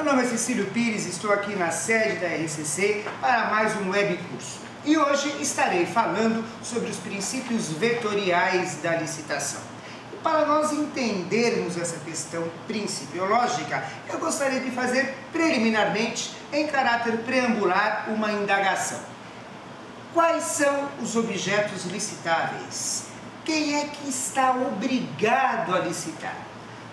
Meu nome é Cecílio Pires, estou aqui na sede da RCC para mais um web curso. E hoje estarei falando sobre os princípios vetoriais da licitação. E para nós entendermos essa questão principiológica, eu gostaria de fazer preliminarmente, em caráter preambular, uma indagação. Quais são os objetos licitáveis? Quem é que está obrigado a licitar?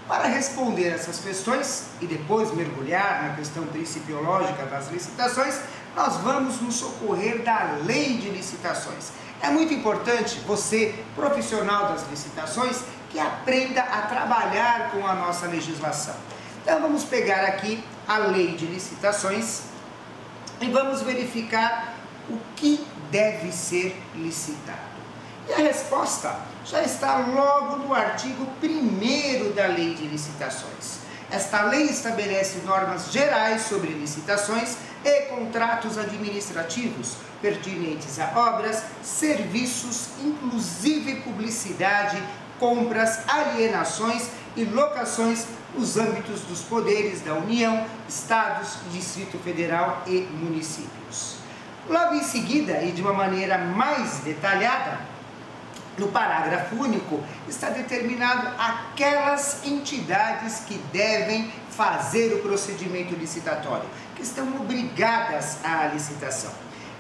Para responder essas questões e depois mergulhar na questão principiológica das licitações, nós vamos nos socorrer da Lei de Licitações. É muito importante você, profissional das licitações, que aprenda a trabalhar com a nossa legislação. Então vamos pegar aqui a Lei de Licitações e vamos verificar o que deve ser licitado. E a resposta já está logo no artigo 1º da Lei de Licitações. Esta lei estabelece normas gerais sobre licitações e contratos administrativos pertinentes a obras, serviços, inclusive publicidade, compras, alienações e locações nos âmbitos dos poderes da União, Estados, Distrito Federal e municípios. Logo em seguida, e de uma maneira mais detalhada, no parágrafo único, está determinado aquelas entidades que devem fazer o procedimento licitatório, que estão obrigadas à licitação.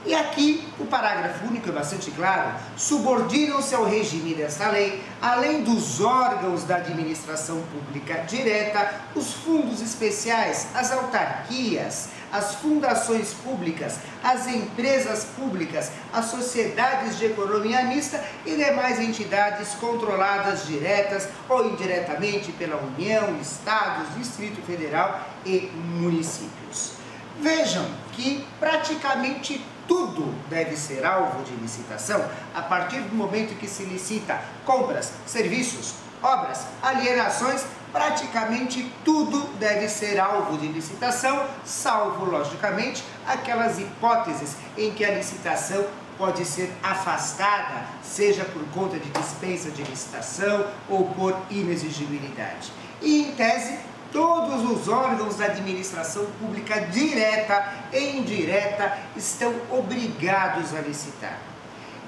E aqui, o parágrafo único é bastante claro, subordinam-se ao regime desta lei, além dos órgãos da administração pública direta, os fundos especiais, as autarquias, as fundações públicas, as empresas públicas, as sociedades de economia mista e demais entidades controladas diretas ou indiretamente pela União, Estados, Distrito Federal e municípios. Vejam que praticamente tudo deve ser alvo de licitação a partir do momento que se licita compras, serviços, obras, alienações. Praticamente tudo deve ser alvo de licitação, salvo, logicamente, aquelas hipóteses em que a licitação pode ser afastada, seja por conta de dispensa de licitação ou por inexigibilidade. E, em tese, todos os órgãos da administração pública direta e indireta estão obrigados a licitar.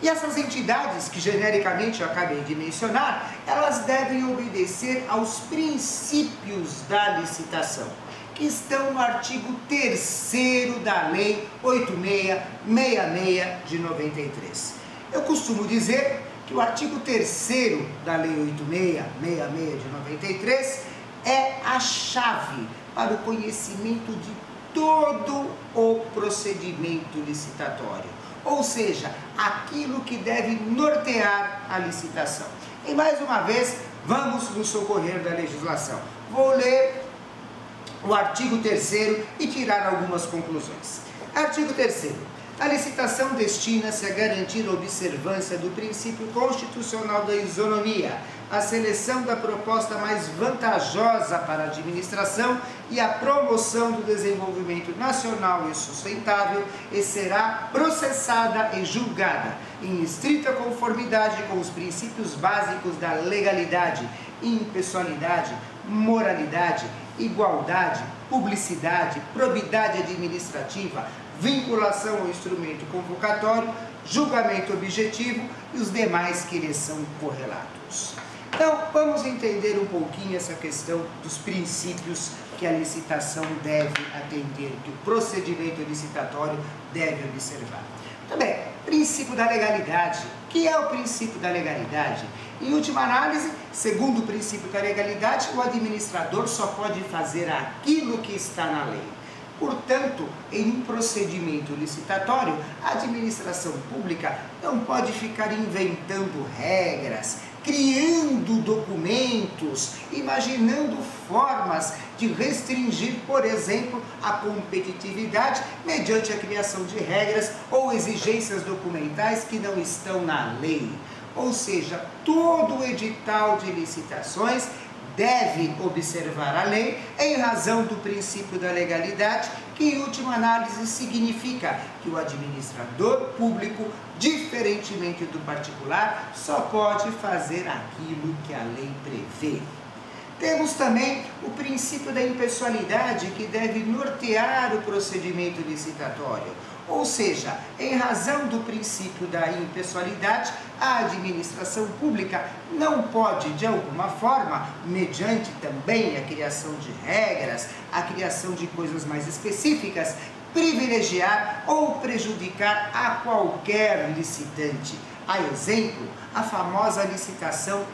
E essas entidades, que genericamente eu acabei de mencionar, elas devem obedecer aos princípios da licitação, que estão no artigo 3º da Lei 8666 de 93. Eu costumo dizer que o artigo 3º da Lei 8666 de 93 é a chave para o conhecimento de todo o procedimento licitatório. Ou seja, aquilo que deve nortear a licitação. E mais uma vez, vamos nos socorrer da legislação. Vou ler o artigo 3º e tirar algumas conclusões. Artigo 3º. A licitação destina-se a garantir a observância do princípio constitucional da isonomia, a seleção da proposta mais vantajosa para a administração e a promoção do desenvolvimento nacional e sustentável, e será processada e julgada em estrita conformidade com os princípios básicos da legalidade, impessoalidade, moralidade, igualdade, publicidade, probidade administrativa, vinculação ao instrumento convocatório, julgamento objetivo e os demais que lhes são correlatos. Então, vamos entender um pouquinho essa questão dos princípios que a licitação deve atender, que o procedimento licitatório deve observar. Também, princípio da legalidade. O que é o princípio da legalidade? Em última análise, segundo o princípio da legalidade, o administrador só pode fazer aquilo que está na lei. Portanto, em um procedimento licitatório, a administração pública não pode ficar inventando regras, criando documentos, imaginando formas de restringir, por exemplo, a competitividade mediante a criação de regras ou exigências documentais que não estão na lei. Ou seja, todo edital de licitações deve observar a lei em razão do princípio da legalidade, que em última análise significa que o administrador público, diferentemente do particular, só pode fazer aquilo que a lei prevê. Temos também o princípio da impessoalidade, que deve nortear o procedimento licitatório. Ou seja, em razão do princípio da impessoalidade, a administração pública não pode, de alguma forma, mediante também a criação de regras, a criação de coisas mais específicas, privilegiar ou prejudicar a qualquer licitante. A exemplo, a famosa licitação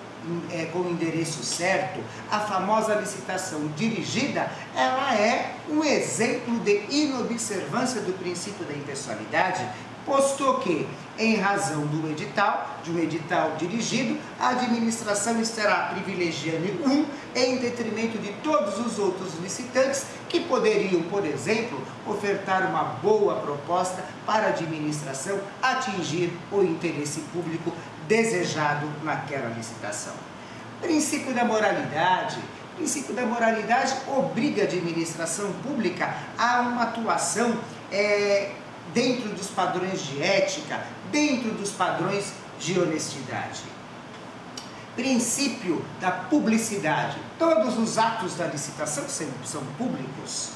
com o endereço certo, a famosa licitação dirigida, ela é um exemplo de inobservância do princípio da impessoalidade, posto que, em razão do edital, de um edital dirigido, a administração estará privilegiando um em detrimento de todos os outros licitantes que poderiam, por exemplo, ofertar uma boa proposta para a administração atingir o interesse público desejado naquela licitação. Princípio da moralidade. O princípio da moralidade obriga a administração pública a uma atuação dentro dos padrões de ética, dentro dos padrões de honestidade. Princípio da publicidade. Todos os atos da licitação são públicos.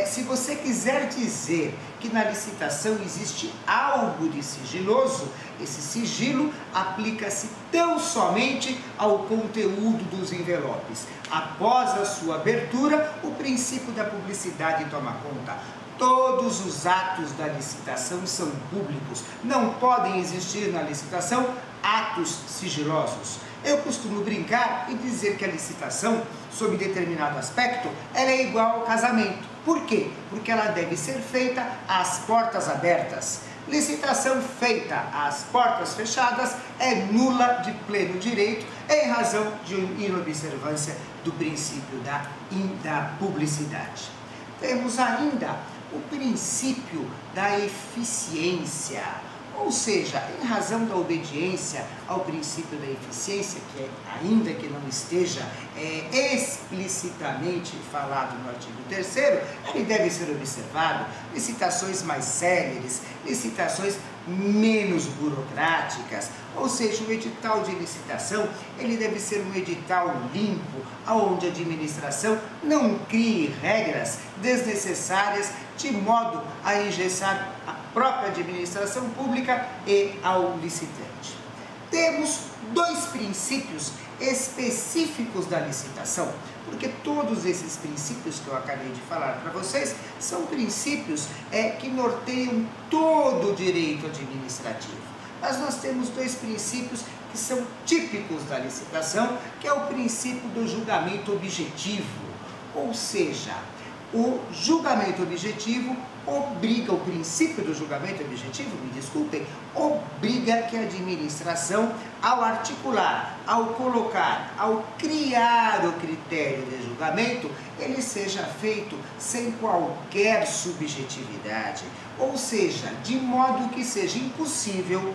Se você quiser dizer que na licitação existe algo de sigiloso, esse sigilo aplica-se tão somente ao conteúdo dos envelopes. Após a sua abertura, o princípio da publicidade toma conta. Todos os atos da licitação são públicos. Não podem existir na licitação atos sigilosos. Eu costumo brincar e dizer que a licitação, sob determinado aspecto, ela é igual ao casamento. Por quê? Porque ela deve ser feita às portas abertas. Licitação feita às portas fechadas é nula de pleno direito em razão de inobservância do princípio da publicidade. Temos ainda o princípio da eficiência. Ou seja, em razão da obediência ao princípio da eficiência, que ainda que não esteja explicitamente falado no artigo 3º, ele deve ser observado. Licitações mais céleres, licitações menos burocráticas, ou seja, o edital de licitação, ele deve ser um edital limpo, onde a administração não crie regras desnecessárias de modo a engessar a própria administração pública e ao licitante. Temos dois princípios específicos da licitação, porque todos esses princípios que eu acabei de falar para vocês são princípios que norteiam todo o direito administrativo. Mas nós temos dois princípios que são típicos da licitação, que é o princípio do julgamento objetivo, ou seja, o julgamento objetivo obriga, o princípio do julgamento objetivo, me desculpem, obriga que a administração, ao articular, ao colocar, ao criar o critério de julgamento, ele seja feito sem qualquer subjetividade, ou seja, de modo que seja impossível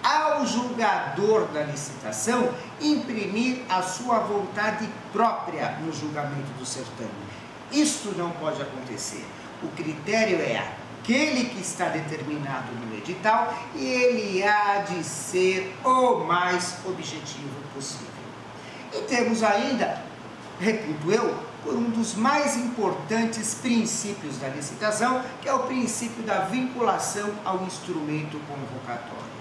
ao julgador da licitação imprimir a sua vontade própria no julgamento do certame. Isto não pode acontecer. O critério é aquele que está determinado no edital e ele há de ser o mais objetivo possível. E temos ainda, reputo eu, por um dos mais importantes princípios da licitação, que é o princípio da vinculação ao instrumento convocatório.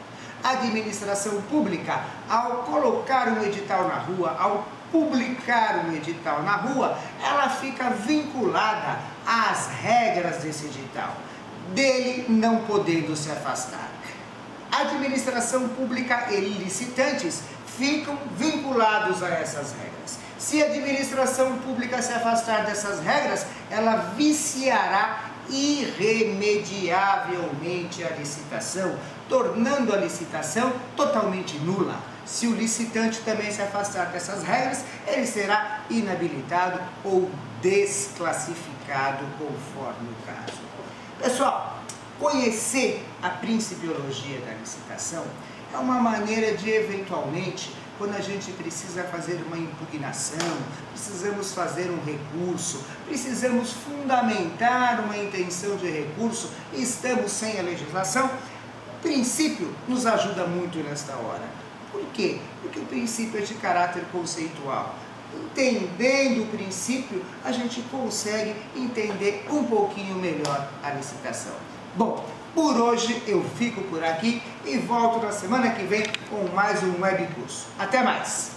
A administração pública, ao colocar um edital na rua, ao publicar um edital na rua, ela fica vinculada às regras desse edital, dele não podendo se afastar. A administração pública e licitantes ficam vinculados a essas regras. Se a administração pública se afastar dessas regras, ela viciará irremediavelmente a licitação, tornando a licitação totalmente nula. Se o licitante também se afastar dessas regras, ele será inabilitado ou desclassificado conforme o caso. Pessoal, conhecer a principiologia da licitação é uma maneira de, eventualmente, quando a gente precisa fazer uma impugnação, precisamos fazer um recurso, precisamos fundamentar uma intenção de recurso e estamos sem a legislação, o princípio nos ajuda muito nesta hora. Por quê? Porque o princípio é de caráter conceitual. Entendendo o princípio, a gente consegue entender um pouquinho melhor a licitação. Bom, por hoje eu fico por aqui e volto na semana que vem com mais um webcurso. Até mais!